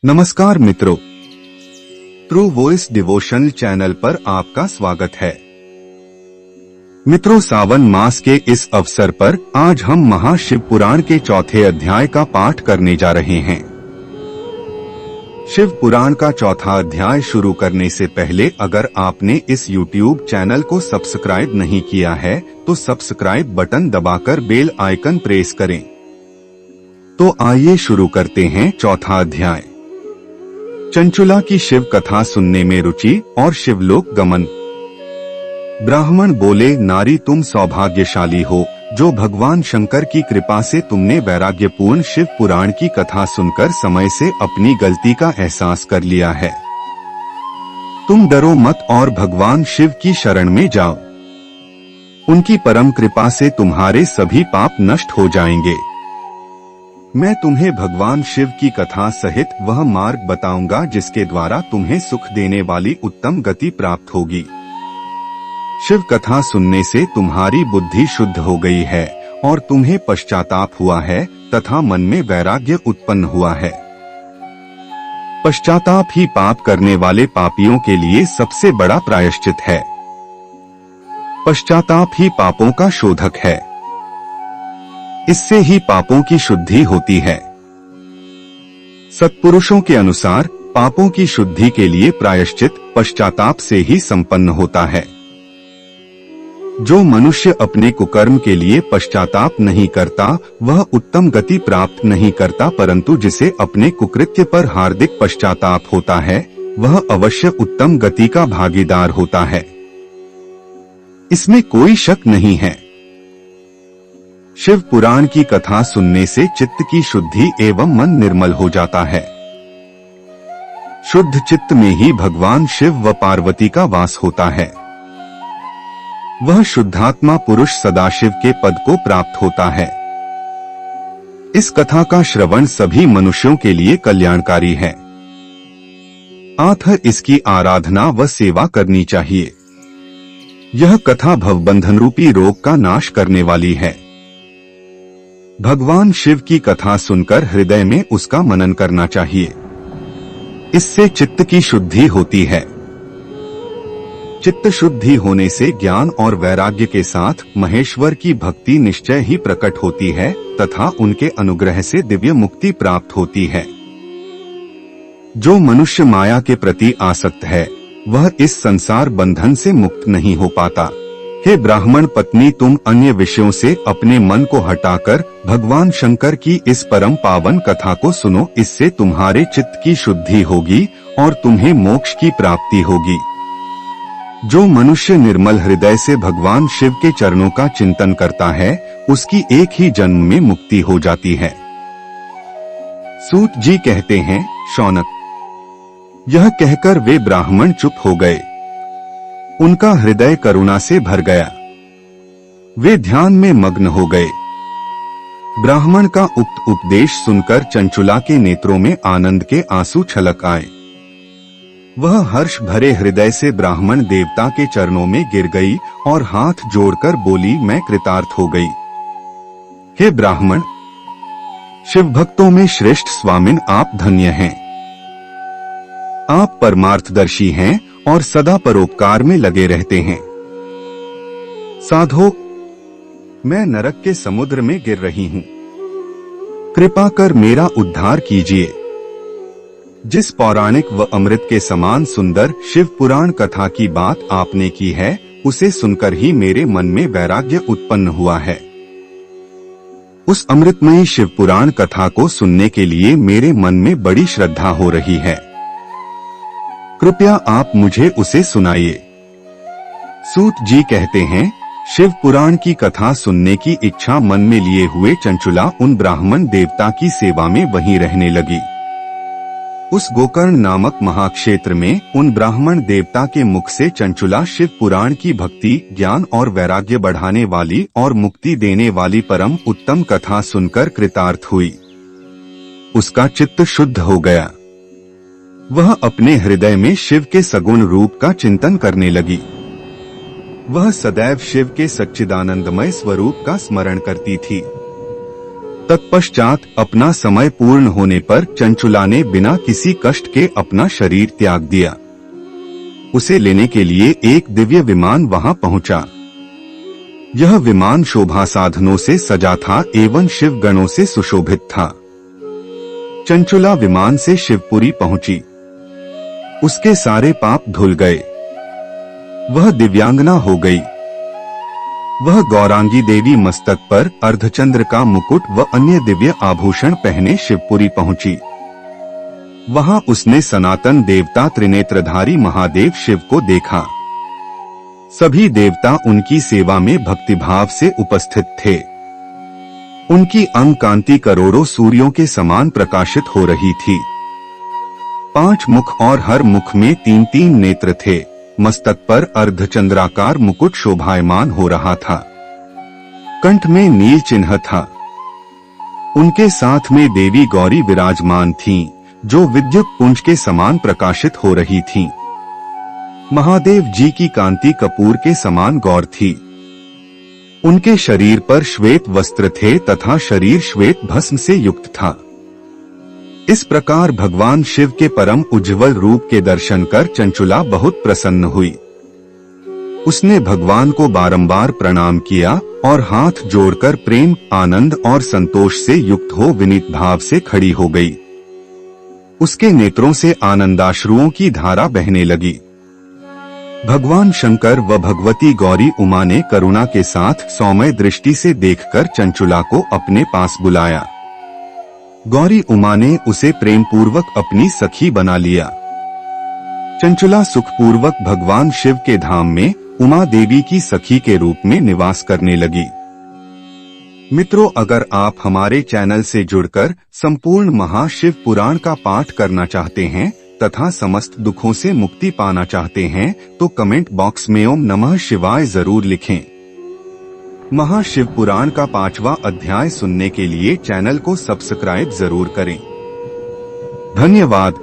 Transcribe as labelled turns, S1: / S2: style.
S1: नमस्कार मित्रों, true voice devotional channel पर आपका स्वागत है। मित्रों, सावन मास के इस अवसर पर आज हम महाशिव पुराण के चौथे अध्याय का पाठ करने जा रहे हैं। शिव पुराण का चौथा अध्याय शुरू करने से पहले अगर आपने इस YouTube चैनल को सब्सक्राइब नहीं किया है तो सब्सक्राइब बटन दबाकर बेल आइकन प्रेस करें। तो आइए शुरू करते हैं चौथा अध्याय। चंचुला की शिव कथा सुनने में रुचि और शिवलोक गमन। ब्राह्मण बोले, नारी तुम सौभाग्यशाली हो जो भगवान शंकर की कृपा से तुमने वैराग्यपूर्ण शिव पुराण की कथा सुनकर समय से अपनी गलती का एहसास कर लिया है। तुम डरो मत और भगवान शिव की शरण में जाओ। उनकी परम कृपा से तुम्हारे सभी पाप नष्ट हो जाएंगे। मैं तुम्हें भगवान शिव की कथा सहित वह मार्ग बताऊंगा जिसके द्वारा तुम्हें सुख देने वाली उत्तम गति प्राप्त होगी। शिव कथा सुनने से तुम्हारी बुद्धि शुद्ध हो गई है और तुम्हें पश्चाताप हुआ है तथा मन में वैराग्य उत्पन्न हुआ है। पश्चाताप ही पाप करने वाले पापियों के लिए सबसे बड़ा प्रायश्चित है। पश्चाताप ही पापों का शोधक है। इससे ही पापों की शुद्धि होती है। सत्पुरुषों के अनुसार पापों की शुद्धि के लिए प्रायश्चित पश्चाताप से ही संपन्न होता है। जो मनुष्य अपने कुकर्म के लिए पश्चाताप नहीं करता वह उत्तम गति प्राप्त नहीं करता, परंतु जिसे अपने कुकृत्य पर हार्दिक पश्चाताप होता है वह अवश्य उत्तम गति का भागीदार होता है। इसमें कोई शक नहीं है। शिव पुराण की कथा सुनने से चित्त की शुद्धि एवं मन निर्मल हो जाता है। शुद्ध चित्त में ही भगवान शिव व पार्वती का वास होता है। वह शुद्धात्मा पुरुष सदाशिव के पद को प्राप्त होता है। इस कथा का श्रवण सभी मनुष्यों के लिए कल्याणकारी है। अतः इसकी आराधना व सेवा करनी चाहिए। यह कथा भवबंधन रूपी रोग का नाश करने वाली है। भगवान शिव की कथा सुनकर हृदय में उसका मनन करना चाहिए। इससे चित्त की शुद्धि होती है। चित्त शुद्धि होने से ज्ञान और वैराग्य के साथ महेश्वर की भक्ति निश्चय ही प्रकट होती है तथा उनके अनुग्रह से दिव्य मुक्ति प्राप्त होती है। जो मनुष्य माया के प्रति आसक्त है वह इस संसार बंधन से मुक्त नहीं हो पाता। हे ब्राह्मण पत्नी, तुम अन्य विषयों से अपने मन को हटाकर भगवान शंकर की इस परम पावन कथा को सुनो। इससे तुम्हारे चित्त की शुद्धि होगी और तुम्हें मोक्ष की प्राप्ति होगी। जो मनुष्य निर्मल हृदय से भगवान शिव के चरणों का चिंतन करता है उसकी एक ही जन्म में मुक्ति हो जाती है। सूत जी कहते हैं, शौनक। यह कहकर वे ब्राह्मण चुप हो गए। उनका हृदय करुणा से भर गया। वे ध्यान में मग्न हो गए। ब्राह्मण का उक्त उपदेश सुनकर चंचुला के नेत्रों में आनंद के आंसू छलक आए। वह हर्ष भरे हृदय से ब्राह्मण देवता के चरणों में गिर गई और हाथ जोड़कर बोली, मैं कृतार्थ हो गई। हे ब्राह्मण, शिव भक्तों में श्रेष्ठ स्वामिन आप धन्य हैं। आप परमार्थदर्शी हैं और सदा परोपकार में लगे रहते हैं। साधो, मैं नरक के समुद्र में गिर रही हूँ। कृपा कर मेरा उद्धार कीजिए। जिस पौराणिक व अमृत के समान सुंदर शिव पुराण कथा की बात आपने की है उसे सुनकर ही मेरे मन में वैराग्य उत्पन्न हुआ है। उस अमृतमयी शिव पुराण कथा को सुनने के लिए मेरे मन में बड़ी श्रद्धा हो रही है। कृपया आप मुझे उसे सुनाइए। सूत जी कहते हैं, शिव पुराण की कथा सुनने की इच्छा मन में लिए हुए चंचुला उन ब्राह्मण देवता की सेवा में वहीं रहने लगी। उस गोकर्ण नामक महाक्षेत्र में उन ब्राह्मण देवता के मुख से चंचुला शिव पुराण की भक्ति, ज्ञान और वैराग्य बढ़ाने वाली और मुक्ति देने वाली परम उत्तम कथा सुनकर कृतार्थ हुई। उसका चित्त शुद्ध हो गया। वह अपने हृदय में शिव के सगुण रूप का चिंतन करने लगी। वह सदैव शिव के सच्चिदानंदमय स्वरूप का स्मरण करती थी। तत्पश्चात अपना समय पूर्ण होने पर चंचुला ने बिना किसी कष्ट के अपना शरीर त्याग दिया। उसे लेने के लिए एक दिव्य विमान वहां पहुंचा। यह विमान शोभा साधनों से सजा था एवं शिव गणों से सुशोभित था। चंचुला विमान से शिवपुरी पहुंची। उसके सारे पाप धुल गए। वह दिव्यांगना हो गई। वह गौरांगी देवी मस्तक पर अर्धचंद्र का मुकुट व अन्य दिव्य आभूषण पहने शिवपुरी पहुंची। वहां उसने सनातन देवता त्रिनेत्रधारी महादेव शिव को देखा। सभी देवता उनकी सेवा में भक्तिभाव से उपस्थित थे। उनकी अंग कांति करोड़ों सूर्यों के समान प्रकाशित हो रही थी। 5 मुख और हर मुख में 3-3 नेत्र थे। मस्तक पर अर्धचंद्राकार मुकुट शोभायमान हो रहा था। कंठ में नील चिन्ह था। उनके साथ में देवी गौरी विराजमान थीं, जो विद्युत पुंज के समान प्रकाशित हो रही थीं। महादेव जी की कांति कपूर के समान गौर थी। उनके शरीर पर श्वेत वस्त्र थे तथा शरीर श्वेत भस्म से युक्त था। इस प्रकार भगवान शिव के परम उज्ज्वल रूप के दर्शन कर चंचुला बहुत प्रसन्न हुई। उसने भगवान को बारंबार प्रणाम किया और हाथ जोड़कर प्रेम, आनंद और संतोष से युक्त हो विनीत भाव से खड़ी हो गई। उसके नेत्रों से आनंदाश्रुओं की धारा बहने लगी। भगवान शंकर व भगवती गौरी उमा ने करुणा के साथ सौम्य दृष्टि से देखकर चंचुला को अपने पास बुलाया। गौरी उमा ने उसे प्रेम पूर्वक अपनी सखी बना लिया। चंचुला सुखपूर्वक भगवान शिव के धाम में उमा देवी की सखी के रूप में निवास करने लगी। मित्रों, अगर आप हमारे चैनल से जुड़कर संपूर्ण महाशिव पुराण का पाठ करना चाहते हैं तथा समस्त दुखों से मुक्ति पाना चाहते हैं तो कमेंट बॉक्स में ओम नमः शिवाय जरूर लिखें। महाशिव पुराण का 5वां अध्याय सुनने के लिए चैनल को सब्सक्राइब जरूर करें। धन्यवाद।